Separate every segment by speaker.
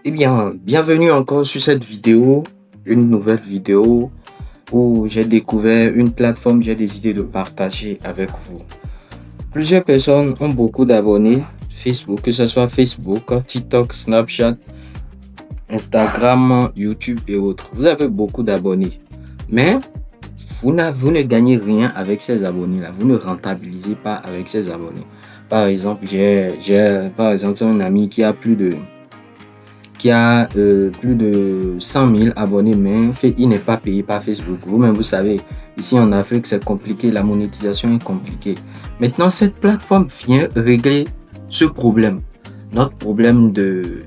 Speaker 1: Eh bien, bienvenue encore sur cette vidéo, une nouvelle vidéo où j'ai découvert une plateforme, j'ai décidé de partager avec vous. Plusieurs personnes ont beaucoup d'abonnés Facebook, que ce soit Facebook, TikTok, Snapchat, Instagram, YouTube et autres. Vous avez beaucoup d'abonnés, mais vous ne gagnez rien avec ces abonnés-là. Vous ne rentabilisez pas avec ces abonnés. Par exemple, j'ai un ami qui a plus de 100 000 abonnés, mais il n'est pas payé par Facebook. Vous-même, vous savez, ici en Afrique, c'est compliqué, la monétisation est compliquée. Maintenant, cette plateforme vient régler ce problème, notre problème de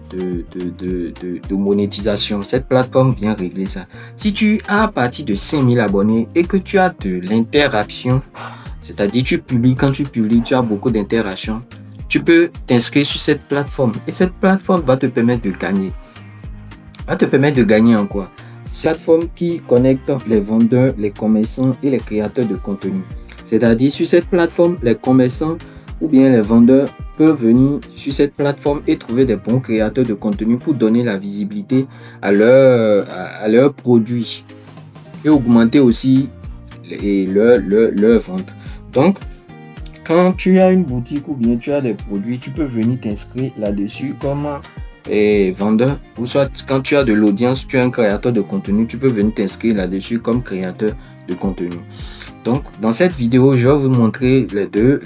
Speaker 1: monétisation. Cette plateforme vient régler ça. Si tu as à partir de 5 000 abonnés et que tu as de l'interaction, c'est-à-dire tu publies, quand tu publies, tu as beaucoup d'interactions, tu peux t'inscrire sur cette plateforme et cette plateforme va te permettre de gagner. En quoi? C'est une plateforme qui connecte les vendeurs, les commerçants et les créateurs de contenu. C'est-à-dire sur cette plateforme, les commerçants ou bien les vendeurs peuvent venir sur cette plateforme et trouver des bons créateurs de contenu pour donner la visibilité à leurs produits et augmenter aussi leur vente. Donc, quand tu as une boutique ou bien tu as des produits, tu peux venir t'inscrire là-dessus comme vendeur. Ou soit quand tu as de l'audience, tu es un créateur de contenu, tu peux venir t'inscrire là-dessus comme créateur de contenu. Donc, dans cette vidéo, je vais vous montrer les deux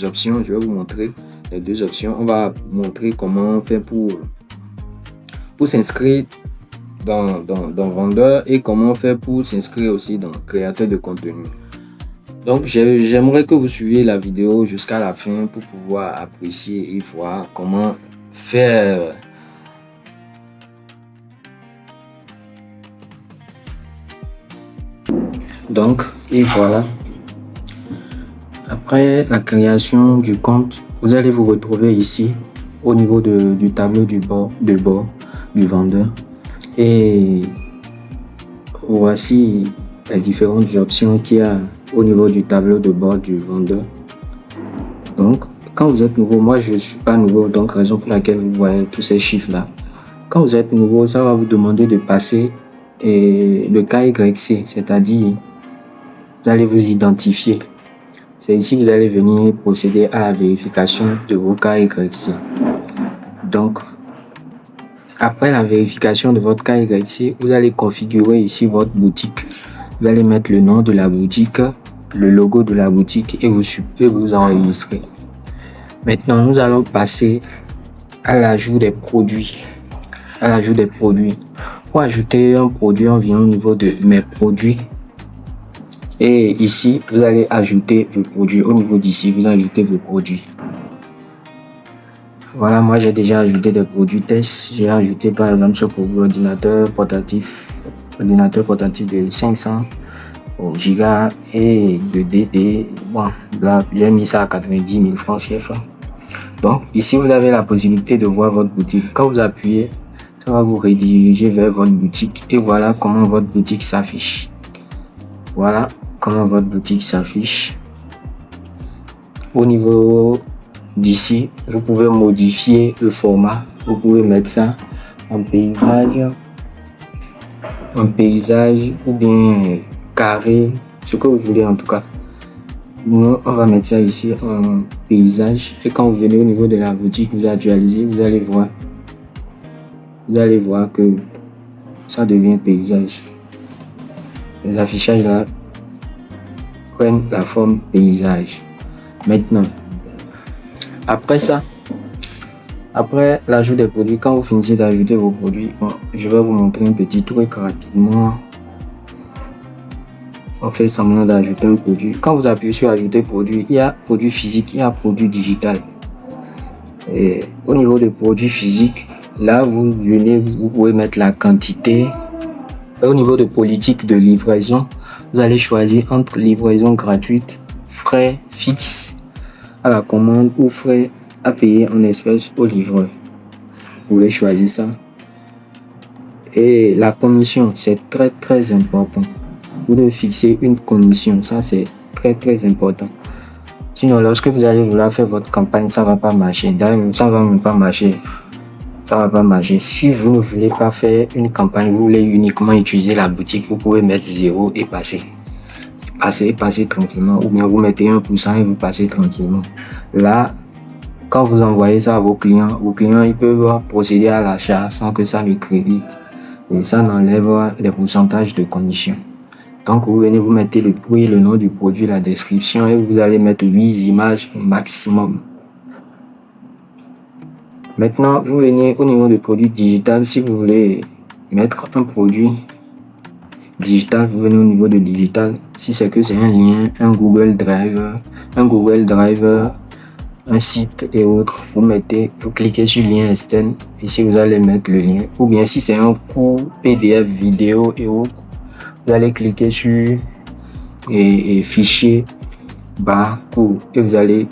Speaker 1: options. Je vais vous montrer les deux options. On va montrer comment on fait pour s'inscrire dans vendeur et comment on fait pour s'inscrire aussi dans créateur de contenu. Donc, j'aimerais que vous suiviez la vidéo jusqu'à la fin pour pouvoir apprécier et voir comment faire. Donc, et voilà. Après la création du compte, vous allez vous retrouver ici au niveau du tableau de bord du vendeur. Et voici les différentes options qu'il y a au niveau du tableau de bord du vendeur. Donc, quand vous êtes nouveau, moi je ne suis pas nouveau, donc raison pour laquelle vous voyez tous ces chiffres-là. Quand vous êtes nouveau, ça va vous demander de passer le KYC, c'est-à-dire vous allez vous identifier. C'est ici que vous allez venir procéder à la vérification de vos KYC. Donc, après la vérification de votre KYC, vous allez configurer ici votre boutique. Vous allez mettre le nom de la boutique, le logo de la boutique et vous enregistrer. Maintenant, nous allons passer à l'ajout des produits. Pour ajouter un produit, on vient au niveau de mes produits. Et ici, vous allez ajouter vos produits. Au niveau d'ici, vous ajoutez vos produits. Voilà, moi j'ai déjà ajouté des produits tests. J'ai ajouté par exemple ce produit ordinateur portatif de 500 Go et de DD. Bon, là, j'ai mis ça à 90 000 francs CFA. Donc ici, vous avez la possibilité de voir votre boutique. Quand vous appuyez, ça va vous rediriger vers votre boutique. Et voilà comment votre boutique s'affiche. Au niveau d'ici, vous pouvez modifier le format. Vous pouvez mettre ça en paysage ou bien carré, ce que vous voulez en tout cas. Nous, on va mettre ça ici en paysage. Et quand vous venez au niveau de la boutique, vous actualisez, vous allez voir que ça devient paysage. Les affichages là prennent la forme paysage. Maintenant, après l'ajout des produits, quand vous finissez d'ajouter vos produits, je vais vous montrer un petit truc rapidement. On fait semblant d'ajouter un produit. Quand vous appuyez sur ajouter produit, il y a produit physique, il y a produit digital. Et au niveau des produits physiques, là vous pouvez mettre la quantité. Et au niveau de politique de livraison, vous allez choisir entre livraison gratuite, frais fixes à la commande ou frais à payer en espèces au livreur. Vous pouvez choisir ça. Et la commission, c'est très très important. Vous devez fixer une commission, ça c'est très très important. Sinon, lorsque vous allez vouloir faire votre campagne, ça va pas marcher. D'ailleurs, ça va même pas marcher. ça va pas marcher. Si vous ne voulez pas faire une campagne, vous voulez uniquement utiliser la boutique, vous pouvez mettre 0 et passer tranquillement, ou bien vous mettez 1% et vous passez tranquillement. Là, quand vous envoyez ça à vos clients ils peuvent procéder à l'achat sans que ça ne crédite, et ça n'enlève les pourcentages de commission. Donc vous venez, vous mettez le prix, le nom du produit, la description, et vous allez mettre 8 images au maximum. Maintenant, vous venez au niveau du produit digital. Si vous voulez mettre un produit digital, vous venez au niveau de digital. Si c'est que c'est un lien, un Google Drive, un site et autres, vous cliquez sur lien externe. Ici, vous allez mettre le lien. Ou bien si c'est un cours PDF, vidéo et autres, vous allez cliquer sur et fichier cours et vous allez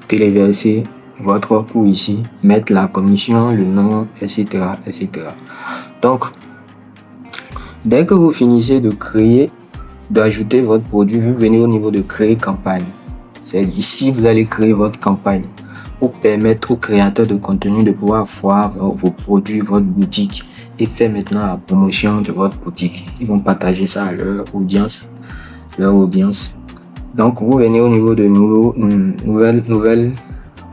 Speaker 1: téléverser votre cours ici, mettre la commission, le nom, etc. Donc, dès que vous finissez d'ajouter votre produit, vous venez au niveau de créer campagne. C'est ici vous allez créer votre campagne pour permettre aux créateurs de contenu de pouvoir voir vos produits, votre boutique, et faire maintenant la promotion de votre boutique. Ils vont partager ça à leur audience. Donc, vous venez au niveau de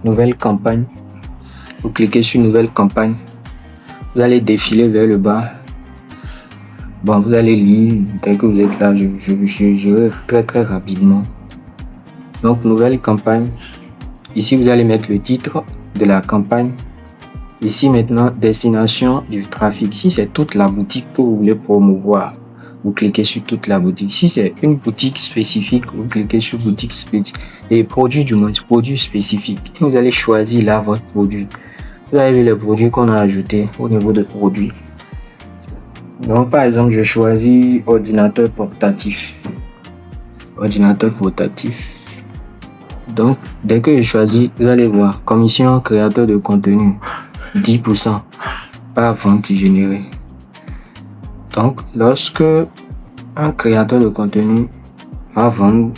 Speaker 1: nouvelle campagne. Vous cliquez sur nouvelle campagne. Vous allez défiler vers le bas. Bon, vous allez lire. Dès que vous êtes là, je vais très très rapidement. Donc, nouvelle campagne. Ici, vous allez mettre le titre de la campagne. Ici, maintenant, destination du trafic. Si c'est toute la boutique que vous voulez promouvoir, vous cliquez sur toute la boutique. Si c'est une boutique spécifique, vous cliquez sur boutique spécifique. Et produit spécifique. Et vous allez choisir là votre produit. Vous avez vu les produits qu'on a ajoutés au niveau de produits. Donc, par exemple, je choisis ordinateur portatif. Donc, dès que je choisis, vous allez voir commission créateur de contenu 10% par vente générée. Donc, lorsque un créateur de contenu va vendre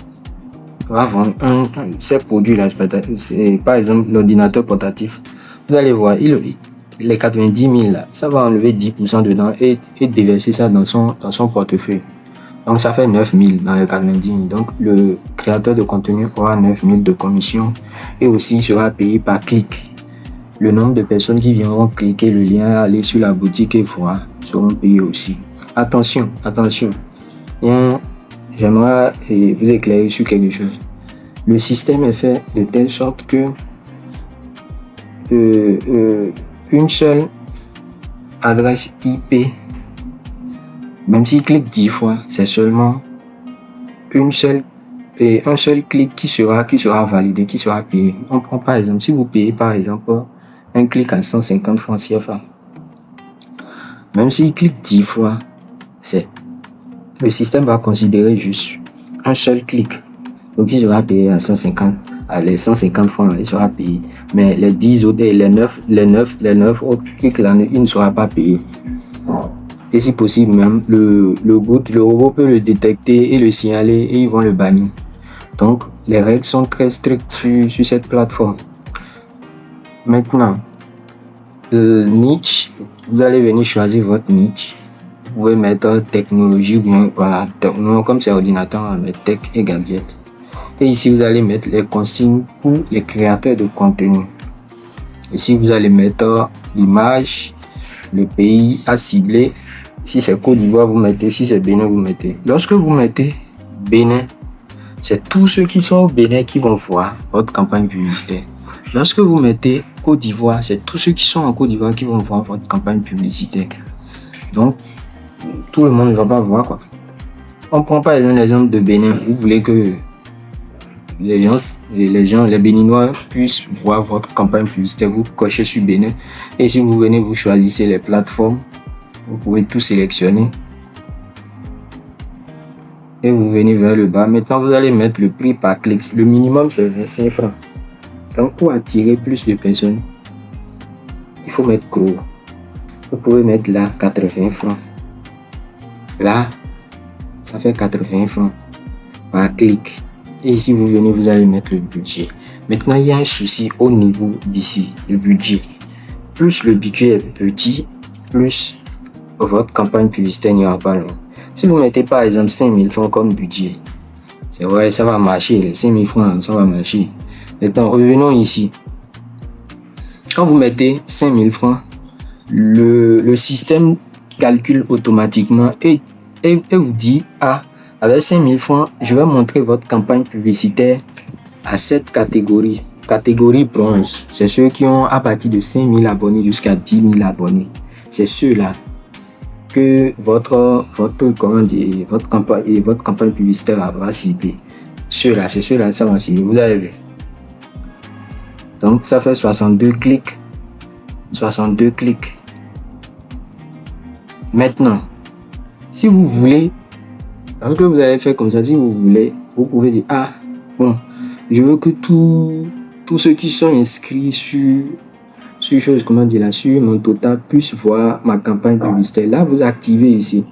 Speaker 1: ces produits-là, c'est par exemple l'ordinateur portatif, vous allez voir, les 90 000 là, ça va enlever 10% dedans et déverser ça dans son portefeuille. Donc, ça fait 9 000 dans les 90 000. Donc, le créateur de contenu aura 9 000 de commission et aussi sera payé par clic. Le nombre de personnes qui viendront cliquer le lien, aller sur la boutique et voir, seront payés aussi. Attention. J'aimerais vous éclairer sur quelque chose. Le système est fait de telle sorte que une seule adresse IP, même s'il clique 10 fois, c'est seulement un seul clic qui sera validé, qui sera payé. On prend par exemple, si vous payez par exemple un clic à 150 francs CFA, même s'il clique 10 fois, le système va considérer juste un seul clic. Donc il sera payé à 150. Les 150 francs, il sera payé. Mais les 10 autres, les 9 autres clics là, il ne sera pas payé. Et si possible même, le robot peut le détecter et le signaler et ils vont le bannir. Donc, les règles sont très strictes sur cette plateforme. Maintenant, niche, vous allez venir choisir votre niche. Vous pouvez mettre technologie ou bien, voilà, comme c'est ordinateur, on va mettre tech et gadget. Et ici, vous allez mettre les consignes pour les créateurs de contenu. Ici, vous allez mettre l'image, le pays à cibler. Si c'est Côte d'Ivoire, vous mettez. Si c'est Bénin, vous mettez. Lorsque vous mettez Bénin, c'est tous ceux qui sont au Bénin qui vont voir votre campagne publicitaire. Lorsque vous mettez Côte d'Ivoire, c'est tous ceux qui sont en Côte d'Ivoire qui vont voir votre campagne publicitaire. Donc, tout le monde ne va pas voir quoi. On prend par exemple l'exemple de Bénin. Vous voulez que les Béninois puissent voir votre campagne publicitaire. Vous cochez sur Bénin. Et si vous venez, vous choisissez les plateformes. Vous pouvez tout sélectionner. Et vous venez vers le bas. Maintenant, vous allez mettre le prix par clic. Le minimum, c'est 25 francs. Donc, pour attirer plus de personnes, il faut mettre gros. Vous pouvez mettre là 80 francs. Là, ça fait 80 francs par clic. Et ici, vous venez, vous allez mettre le budget. Maintenant, il y a un souci au niveau d'ici, le budget. plus le budget est petit, plus votre campagne publicitaire n'ira pas loin. Si vous mettez par exemple 5 000 francs comme budget, c'est vrai, ça va marcher, les 5 000 francs, ça va marcher. Maintenant, revenons ici. Quand vous mettez 5 000 francs, le système calcule automatiquement et vous dit, avec 5 000 francs, je vais montrer votre campagne publicitaire à cette catégorie. Catégorie bronze, c'est ceux qui ont à partir de 5 000 abonnés jusqu'à 10 000 abonnés. C'est ceux-là que votre campagne publicitaire va cibler. Ceux-là, c'est ceux-là, ça va cibler. Vous avez vu. Donc, ça fait 62 clics. 62 clics. Maintenant, si vous voulez, lorsque vous avez fait comme ça, si vous voulez, vous pouvez dire, je veux que tous ceux qui sont inscrits sur mon total puissent voir ma campagne publicitaire. Là, vous activez ici.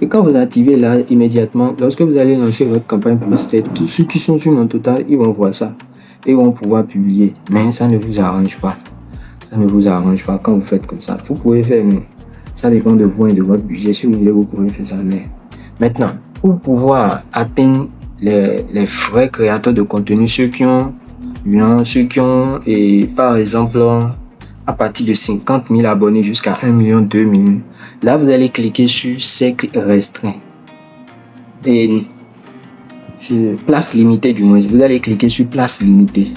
Speaker 1: Et quand vous activez là, immédiatement, lorsque vous allez lancer votre campagne publicitaire, tous ceux qui sont sur mon total, ils vont voir ça. Et vont pouvoir publier. Mais ça ne vous arrange pas. Ça ne vous arrange pas quand vous faites comme ça. Vous pouvez faire, mais ça dépend de vous et de votre budget. Si vous voulez, vous pouvez faire ça. Mais maintenant, pour pouvoir atteindre les vrais créateurs de contenu, ceux qui ont, et par exemple, à partir de 50 000 abonnés jusqu'à 1 million, 2 millions, là, vous allez cliquer sur cercle restreint. Et sur place limitée du moins, vous allez cliquer sur place limitée.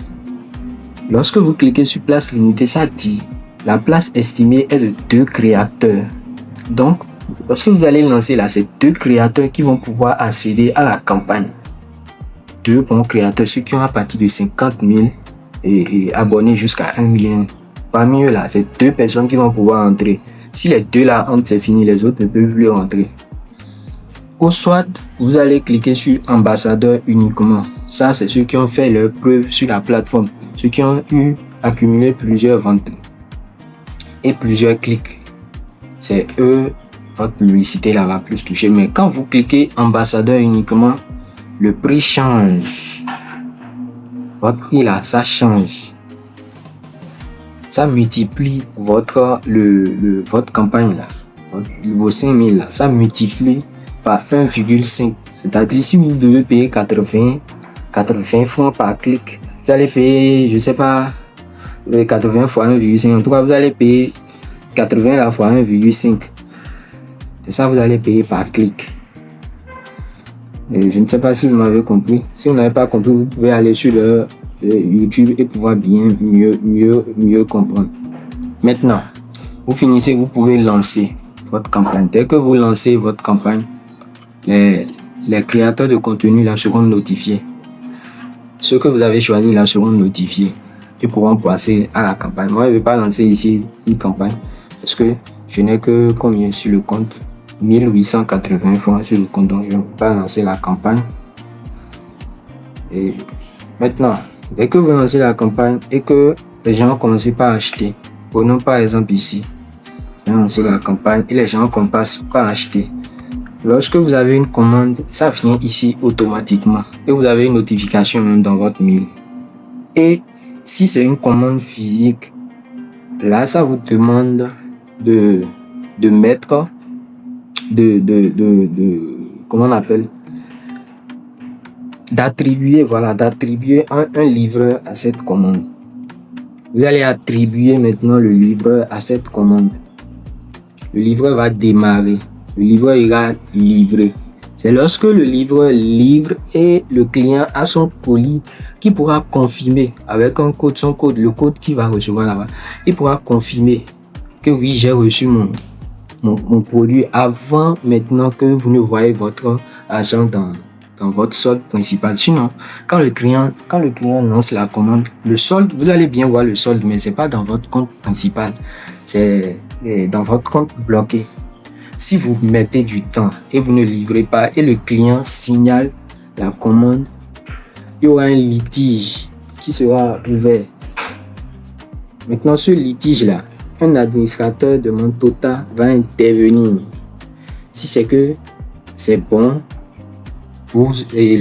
Speaker 1: Lorsque vous cliquez sur place limitée, ça dit la place estimée est de 2 créateurs. Donc, lorsque vous allez lancer là, c'est 2 créateurs qui vont pouvoir accéder à la campagne. 2 bons créateurs, ceux qui ont à partir de 50 000 et abonnés jusqu'à 1 million. Parmi eux là, c'est 2 personnes qui vont pouvoir entrer. Si les 2 là entrent, c'est fini, les autres ne peuvent plus rentrer. Ou soit, vous allez cliquer sur ambassadeur uniquement. Ça, c'est ceux qui ont fait leur preuve sur la plateforme. Ceux qui ont accumulé plusieurs ventes et plusieurs clics. C'est eux, votre publicité là va plus toucher. Mais quand vous cliquez ambassadeur uniquement, le prix change. Votre prix là, ça change. Ça multiplie votre campagne là. Vos 5 000 là, ça multiplie par 1,5. C'est-à-dire si vous devez payer 80 francs par clic, vous allez payer, je sais pas, 80 fois 1,5. En tout cas, vous allez payer 80 la fois 1,5. C'est ça que vous allez payer par clic. Et je ne sais pas si vous m'avez compris. Si vous n'avez pas compris, vous pouvez aller sur le YouTube et pouvoir mieux comprendre. Maintenant, vous finissez, vous pouvez lancer votre campagne. Dès que vous lancez votre campagne, les créateurs de contenu là seront notifiés. Ceux que vous avez choisis là seront notifiés et pourront passer à la campagne. Moi, je ne vais pas lancer ici une campagne parce que je n'ai que combien sur le compte, 1880 francs sur le compte, donc je ne peux pas lancer la campagne. Et maintenant, dès que vous lancez la campagne et que les gens commencent par acheter, prenons par exemple ici, je vais lancer la campagne et les gens commencent par acheter. Lorsque vous avez une commande, ça vient ici automatiquement et vous avez une notification même dans votre mail. Et si c'est une commande physique, là ça vous demande de mettre comment on appelle, d'attribuer un livreur à cette commande. Vous allez attribuer maintenant le livreur à cette commande. Le livreur va démarrer. Le livreur ira livrer. C'est lorsque le livreur livre et le client a son colis qui pourra confirmer avec un code, le code qu'il va recevoir là-bas. Il pourra confirmer que oui, j'ai reçu mon produit avant maintenant que vous ne voyez votre argent dans votre solde principal. Sinon, quand le client lance la commande, le solde, vous allez bien voir le solde, mais c'est pas dans votre compte principal. C'est dans votre compte bloqué. Si vous mettez du temps et vous ne livrez pas et le client signale la commande, il y aura un litige qui sera ouvert. Maintenant, ce litige-là, un administrateur de mon total va intervenir. Si c'est que c'est bon, et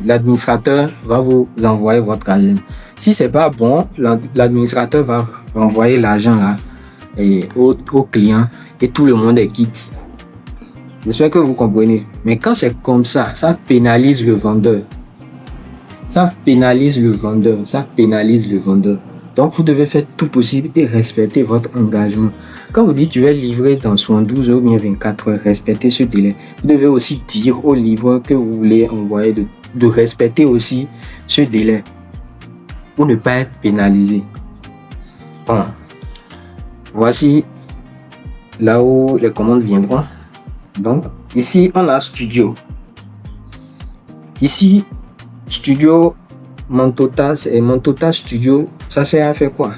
Speaker 1: l'administrateur va vous envoyer votre argent. Si c'est pas bon, l'administrateur va renvoyer l'argent là au client et tout le monde est quitte. J'espère que vous comprenez. Mais quand c'est comme ça pénalise le vendeur. Ça pénalise le vendeur. Donc, vous devez faire tout possible et respecter votre engagement. Quand vous dites je vais livrer dans 72 heures ou bien 24 heures, respectez ce délai. Vous devez aussi dire au livreur que vous voulez envoyer de respecter aussi ce délai pour ne pas être pénalisé. Bon. Voici là où les commandes viendront. Donc, ici, on a Studio. Ici, Studio Mantota, c'est Mantota Studio. Ça sert à faire quoi?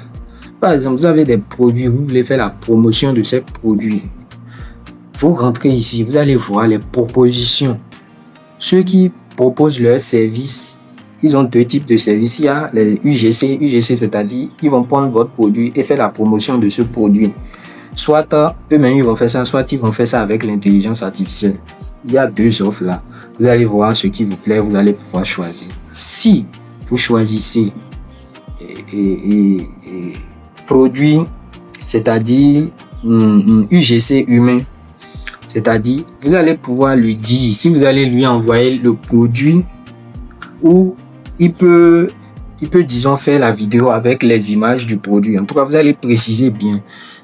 Speaker 1: Par exemple, vous avez des produits, vous voulez faire la promotion de ces produits. Vous rentrez ici, vous allez voir les propositions. Ceux qui proposent leurs services, ils ont deux types de services. Il y a les UGC. UGC, c'est-à-dire, ils vont prendre votre produit et faire la promotion de ce produit. Soit eux-mêmes ils vont faire ça, soit ils vont faire ça avec l'intelligence artificielle. Il y a deux offres là. Vous allez voir ce qui vous plaît, vous allez pouvoir choisir. Si vous choisissez produit, c'est-à-dire UGC humain, c'est-à-dire vous allez pouvoir lui dire si vous allez lui envoyer le produit ou il peut disons faire la vidéo avec les images du produit. En tout cas, vous allez préciser bien.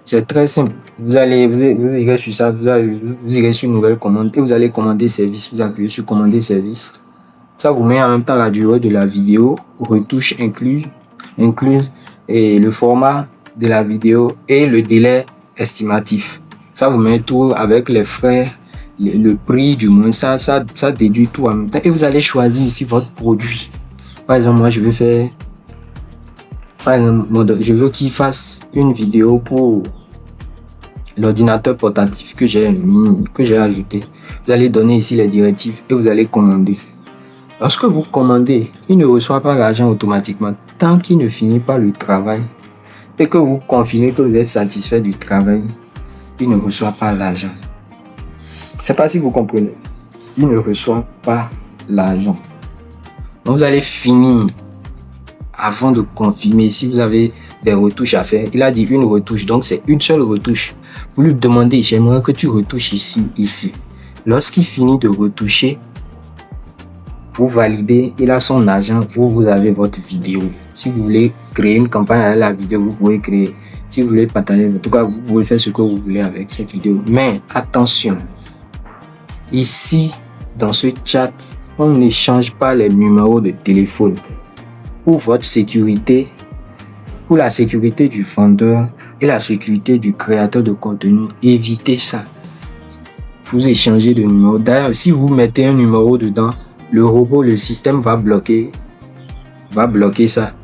Speaker 1: C'est très simple. Vous irez sur ça, vous irez sur nouvelle commande et vous allez commander service. Vous appuyez sur commander service. Ça vous met en même temps la durée de la vidéo, retouches incluses et le format de la vidéo et le délai estimatif. Ça vous met tout avec les frais, le prix du moins. Ça déduit tout en même temps et vous allez choisir ici votre produit. Par exemple, moi je veux qu'il fasse une vidéo pour l'ordinateur portatif que j'ai ajouté. Vous allez donner ici les directives et vous allez commander. Lorsque vous commandez, il ne reçoit pas l'argent automatiquement tant qu'il ne finit pas le travail et que vous confirmez que vous êtes satisfait du travail. Il ne reçoit pas l'argent. Je ne sais pas si vous comprenez. Il ne reçoit pas l'argent. Donc vous allez finir avant de confirmer si vous avez des retouches à faire. Il a dit une retouche, donc c'est une seule retouche. Vous lui demandez, j'aimerais que tu retouches ici. Lorsqu'il finit de retoucher, vous validez, il a son argent, vous avez votre vidéo. Si vous voulez créer une campagne avec la vidéo, vous pouvez créer. Si vous voulez partager, en tout cas, vous pouvez faire ce que vous voulez avec cette vidéo. Mais attention, ici, dans ce chat, on n'échange pas les numéros de téléphone. Pour votre sécurité, pour la sécurité du vendeur et la sécurité du créateur de contenu, évitez ça. Vous échangez de numéros. D'ailleurs, si vous mettez un numéro dedans, le robot, le système va bloquer ça.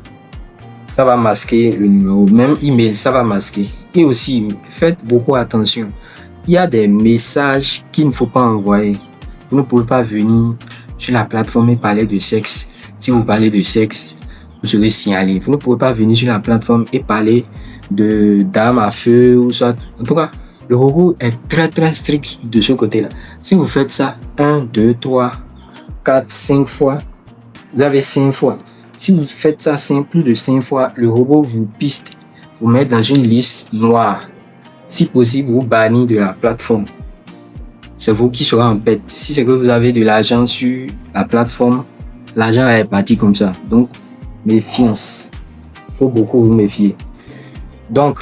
Speaker 1: Ça va masquer le numéro. Même email, ça va masquer. Et aussi, faites beaucoup attention. Il y a des messages qu'il ne faut pas envoyer. Vous ne pouvez pas venir sur la plateforme et parler de sexe. Si vous parlez de sexe, vous serez signalé. Vous ne pouvez pas venir sur la plateforme et parler de d'armes à feu ou soit. En tout cas, le robot est très très strict de ce côté-là. Si vous faites ça 1, 2, 3, 4, 5 fois, vous avez 5 fois. Si vous faites ça plus de 5 fois, le robot vous piste, vous met dans une liste noire. Si possible, vous bannit de la plateforme. C'est vous qui serez en perte. Si c'est que vous avez de l'argent sur la plateforme, l'argent est parti comme ça. Donc, méfiance. Il faut beaucoup vous méfier. Donc,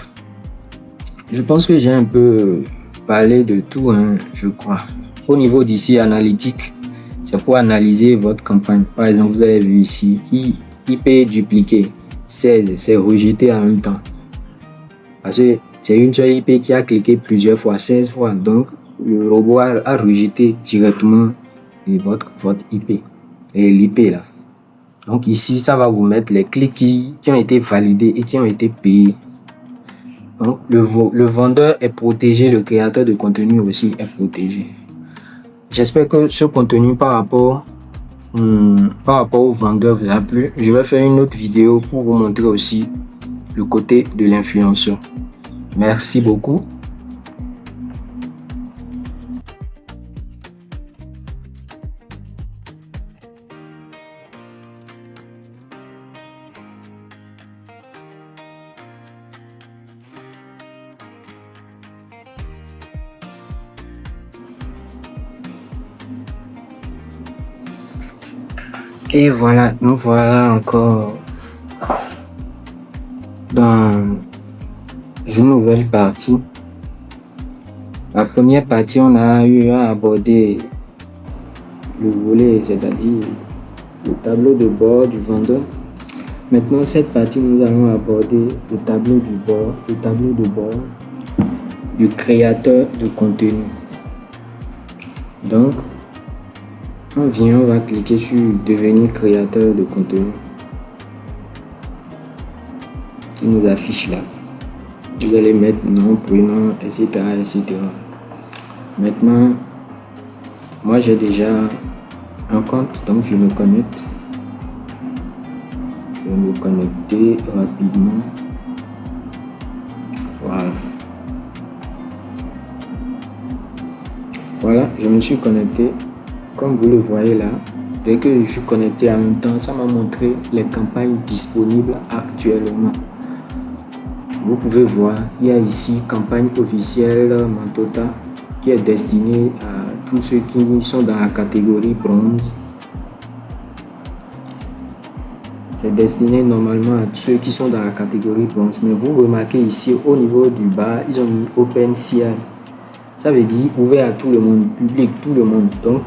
Speaker 1: je pense que j'ai un peu parlé de tout, je crois. Au niveau d'ici, analytique, c'est pour analyser votre campagne. Par exemple, vous avez vu ici, IP dupliqué, 16, c'est rejeté en même temps. Parce que c'est une seule IP qui a cliqué plusieurs fois, 16 fois. Donc, le robot a rejeté directement votre IP. Et l'IP là. Donc ici, ça va vous mettre les clics qui ont été validés et qui ont été payés. Donc le vendeur est protégé, le créateur de contenu aussi est protégé. J'espère que ce contenu par rapport au vendeur vous a plu. Je vais faire une autre vidéo pour vous montrer aussi le côté de l'influenceur. Merci beaucoup. Et voilà, nous voilà encore dans une nouvelle partie. La première partie, on a eu à aborder le volet, c'est-à-dire le tableau de bord du vendeur. Maintenant, cette partie, nous allons aborder le tableau de bord du créateur de contenu. Donc, on va cliquer sur devenir créateur de contenu. Il nous affiche là. Vous allez mettre nom, prénom, etc., etc. Maintenant, moi j'ai déjà un compte, donc je me connecte. Je vais me connecter rapidement. Voilà, je me suis connecté. Comme vous le voyez là, dès que je suis connecté en même temps, ça m'a montré les campagnes disponibles actuellement. Vous pouvez voir, il y a ici campagne officielle Mantota qui est destinée à tous ceux qui sont dans la catégorie bronze. C'est destiné normalement à ceux qui sont dans la catégorie bronze. Mais vous remarquez ici au niveau du bas, ils ont mis OpenCI. Ça veut dire ouvert à tout le monde, public, tout le monde. Donc,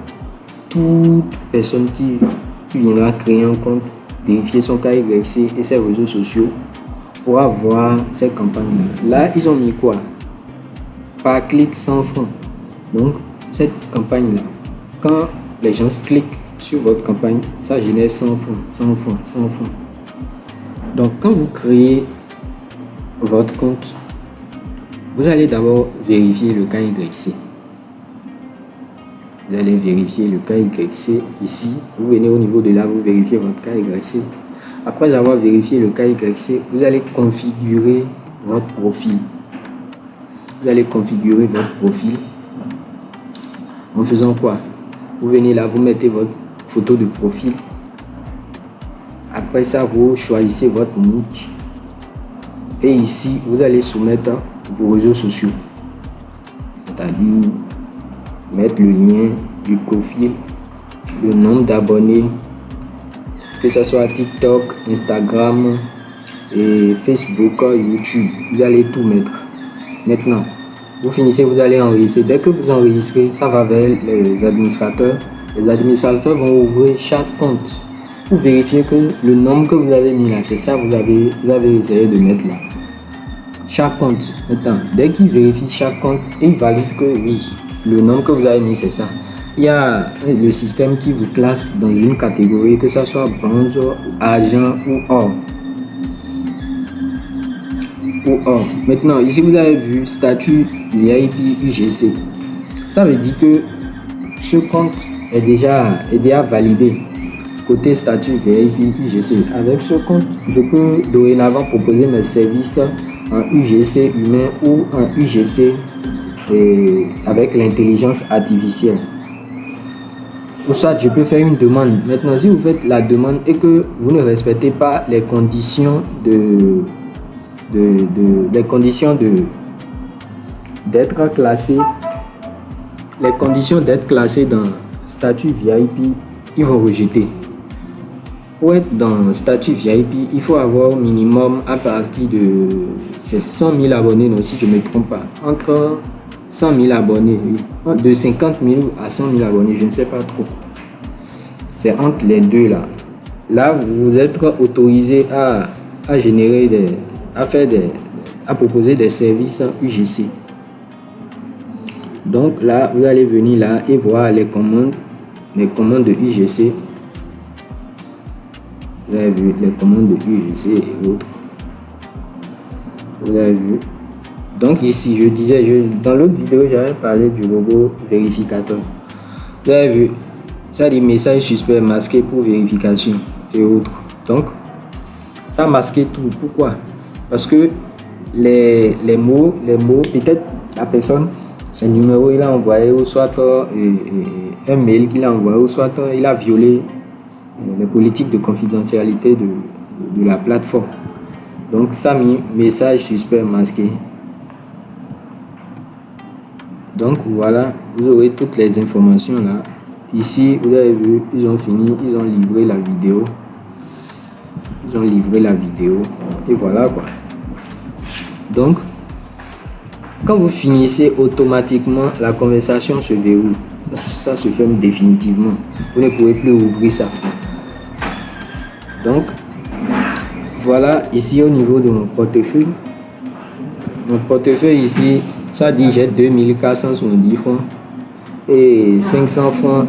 Speaker 1: toute personne qui viendra créer un compte, vérifier son KYC et ses réseaux sociaux pourra voir ces campagnes. Là, ils ont mis quoi? Par clic 100 francs. Donc, cette campagne-là, quand les gens cliquent sur votre campagne, ça génère 100 francs, 100 francs, 100 francs. Donc, quand vous créez votre compte, vous allez d'abord vérifier le KYC. Vous allez vérifier le KYC ici. Vous venez au niveau de là, vous vérifiez votre KYC. Après avoir vérifié le KYC, vous allez configurer votre profil. Vous allez configurer votre profil en faisant quoi? Vous venez là, vous mettez votre photo de profil. Après ça, vous choisissez votre nick. Et ici, vous allez soumettre vos réseaux sociaux. C'est-à-dire mettre le lien du profil, le nombre d'abonnés, que ce soit TikTok, Instagram et Facebook, YouTube. Vous allez tout mettre. Maintenant, vous finissez, vous allez enregistrer. Dès que vous enregistrez, ça va vers les administrateurs. Les administrateurs vont ouvrir chaque compte pour vérifier que le nombre que vous avez mis là, c'est ça que vous avez essayé de mettre là. Chaque compte. Maintenant, dès qu'il vérifie chaque compte, il valide que oui, le nombre que vous avez mis, c'est ça. Il y a le système qui vous classe dans une catégorie, que ce soit bronze, argent ou or. Maintenant, ici, vous avez vu statut VIP UGC. Ça veut dire que ce compte est déjà validé. Côté statut VIP UGC. Avec ce compte, je peux dorénavant proposer mes services en UGC humain ou en UGC avec l'intelligence artificielle. Ou soit je peux faire une demande. Maintenant, si vous faites la demande et que vous ne respectez pas les conditions d'être classé, dans statut VIP, ils vont rejeter. Pour être dans statut VIP, il faut avoir au minimum à partir de 100 000 abonnés, non, si je ne me trompe pas. Entre 100 000 abonnés, oui. De 50 000 à 100 000 abonnés, je ne sais pas trop. C'est entre les deux là. Là, vous êtes autorisé à générer à proposer des services UGC. Donc là, vous allez venir là et voir les commandes de UGC. Vous avez vu les commandes de UGC et autres. Vous avez vu. Donc ici, je disais, dans l'autre vidéo, j'avais parlé du logo vérificateur. Vous avez vu, ça dit message suspect masqué pour vérification et autres. Donc, ça masqué tout. Pourquoi? Parce que les mots, peut-être la personne, son numéro, il a envoyé, ou soit un mail qu'il a envoyé, ou soit il a violé les politiques de confidentialité de la plateforme. Donc, ça a mis message suspect masqué. Donc, voilà, vous aurez toutes les informations là. ici, vous avez vu, ils ont fini, ils ont livré la vidéo. Ils ont livré la vidéo. Et voilà quoi. Donc, quand vous finissez, automatiquement, la conversation se verrouille. Ça se ferme définitivement. Vous ne pouvez plus ouvrir ça. Donc, voilà ici au niveau de mon portefeuille. Mon portefeuille ici, ça dit j'ai 2470 francs et 500 francs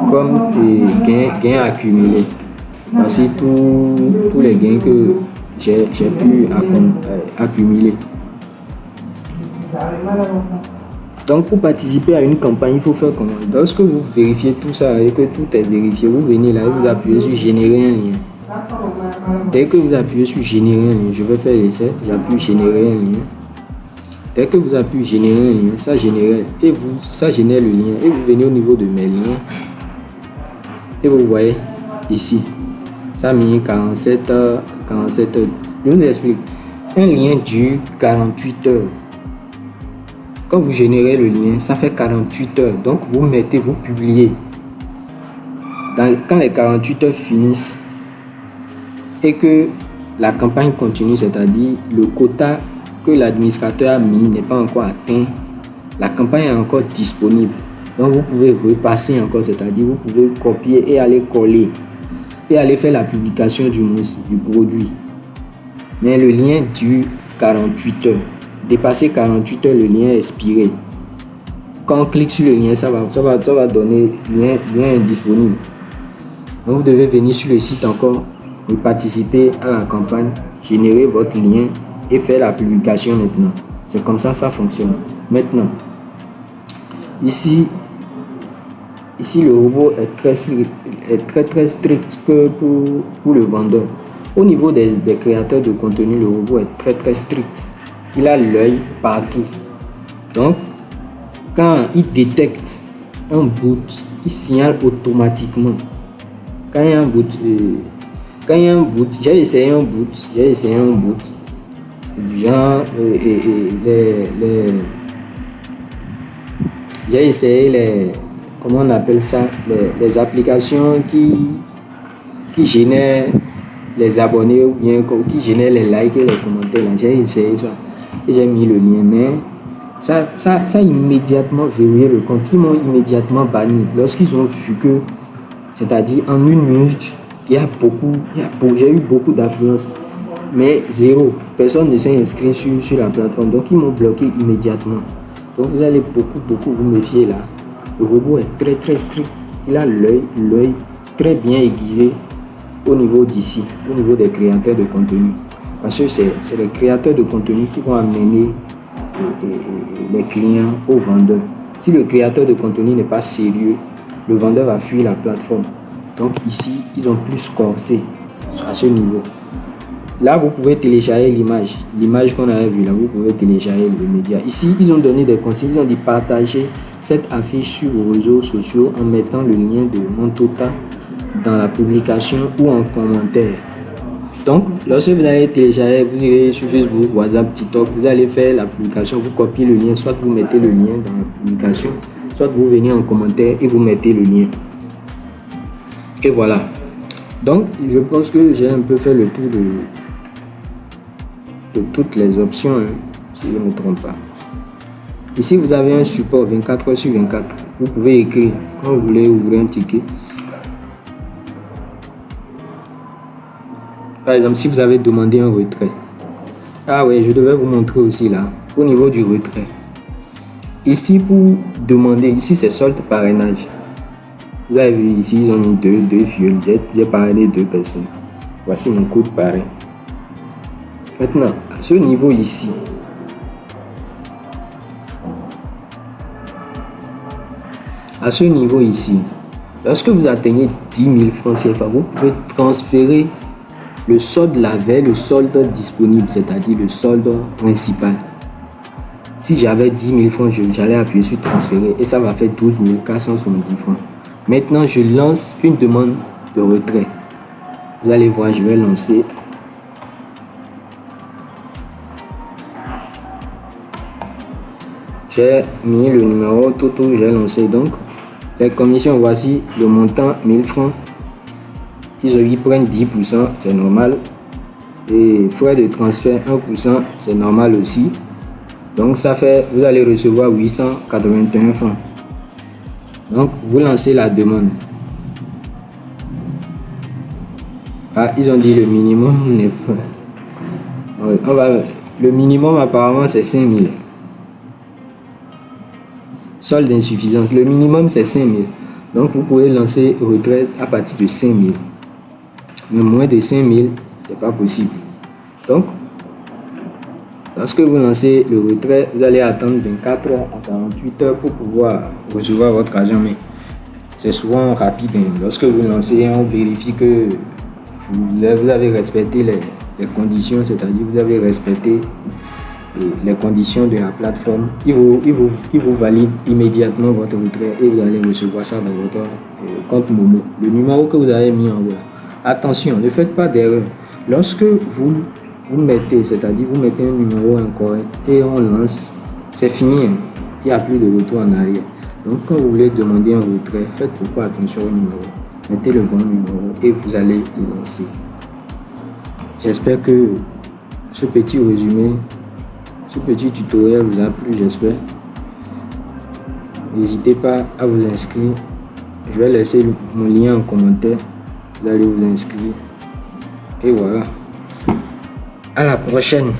Speaker 1: comme gain accumulé. Voici tous les gains que j'ai pu accumuler. Donc pour participer à une campagne, il faut faire comment? Lorsque vous vérifiez tout ça et que tout est vérifié, vous venez là et vous appuyez sur générer un lien. Dès que vous appuyez sur générer un lien, je vais faire l'essai, j'appuie générer un lien. Dès que vous appuyez générer un lien, ça génère le lien et vous venez au niveau de mes liens et vous voyez ici, ça a mis 47 heures. Je vous explique. Un lien dure 48 heures. Quand vous générez le lien, ça fait 48 heures. Donc, vous publiez. Quand les 48 heures finissent et que la campagne continue, c'est-à-dire le quota que l'administrateur a mis n'est pas encore atteint, la campagne est encore disponible. Donc, vous pouvez repasser encore, c'est-à-dire vous pouvez copier et aller coller et aller faire la publication du produit. Mais le lien dure 48 heures. Dépasser 48 heures, le lien est expiré. Quand on clique sur le lien, ça va donner lien indisponible. Donc vous devez venir sur le site encore pour participer à la campagne, générer votre lien et faire la publication maintenant. C'est comme ça fonctionne. Maintenant, ici le robot est très strict que pour le vendeur. Au niveau des créateurs de contenu, le robot est très strict. Il a l'œil partout. Donc, quand il détecte un boot, il signale automatiquement. Quand il y a un boot, j'ai essayé un boot du genre j'ai essayé comment on appelle ça, les applications qui génèrent les abonnés ou bien qui génèrent les likes et les commentaires. J'ai essayé ça et j'ai mis le lien, mais ça immédiatement verrouillé le compte. Ils m'ont immédiatement banni lorsqu'ils ont vu que, c'est-à-dire en une minute, j'ai eu beaucoup d'affluence, mais zéro, personne ne s'est inscrit sur la plateforme, donc ils m'ont bloqué immédiatement. Donc vous allez beaucoup vous méfier là. Le robot est très strict, il a l'œil très bien aiguisé au niveau d'ici, au niveau des créateurs de contenu, parce que c'est les créateurs de contenu qui vont amener les clients aux vendeurs. Si le créateur de contenu n'est pas sérieux, le vendeur va fuir la plateforme. Donc ici, ils ont plus corsé à ce niveau. Là, vous pouvez télécharger l'image qu'on avait vue là, vous pouvez télécharger le média. Ici, ils ont donné des conseils, ils ont dit partager cette affiche sur vos réseaux sociaux en mettant le lien de Montota dans la publication ou en commentaire. Donc, lorsque vous allez télécharger, vous irez sur Facebook, WhatsApp, TikTok, vous allez faire la publication, vous copiez le lien, soit vous mettez le lien dans la publication, soit vous venez en commentaire et vous mettez le lien. Et voilà. Donc, je pense que j'ai un peu fait le tour de toutes les options, si je ne me trompe pas. Ici, vous avez un support 24 heures sur 24. Vous pouvez écrire quand vous voulez ouvrir un ticket. Par exemple, si vous avez demandé un retrait. Ah ouais, je devais vous montrer aussi là, au niveau du retrait. Ici, pour demander, ici c'est solde parrainage. Vous avez vu ici, ils ont mis deux fioles. J'ai parrainé 2 personnes. Voici mon code parrain. Maintenant, à ce niveau ici, lorsque vous atteignez 10 000 francs CFA, vous pouvez transférer le solde la veille, le solde disponible, c'est-à-dire le solde principal. Si j'avais 10 000 francs, j'allais appuyer sur transférer et ça va faire 12 470 francs. Maintenant, je lance une demande de retrait. Vous allez voir, je vais lancer. J'ai mis le numéro Toto, j'ai lancé donc. Les commissions, voici le montant 1000 francs. Ils prennent 10%, c'est normal. Et frais de transfert 1%, c'est normal aussi. Donc ça fait, vous allez recevoir 881 francs. Donc vous lancez la demande. Ah, ils ont dit le minimum n'est pas. Le minimum apparemment c'est 5000. Solde d'insuffisance. Le minimum c'est 5000. Donc vous pouvez lancer retrait à partir de 5000. Mais moins de 5000, c'est pas possible. Donc, lorsque vous lancez le retrait, vous allez attendre 24 heures à 48 heures pour pouvoir recevoir votre argent. Mais c'est souvent rapide. Lorsque vous lancez, on vérifie que vous avez respecté les conditions, c'est-à-dire vous avez respecté les conditions de la plateforme. Il vous valide immédiatement votre retrait et vous allez recevoir ça dans votre compte Momo. Le numéro que vous avez mis en haut. Attention, ne faites pas d'erreur. Lorsque vous mettez, c'est-à-dire vous mettez un numéro incorrect et on lance, c'est fini. Il n'y a plus de retour en arrière. Donc quand vous voulez demander un retrait, faites beaucoup attention au numéro. Mettez le bon numéro et vous allez lancer. J'espère que ce petit résumé, ce petit tutoriel vous a plu, j'espère. N'hésitez pas à vous inscrire. Je vais laisser mon lien en commentaire. Vous allez vous inscrire. Et voilà. À la prochaine.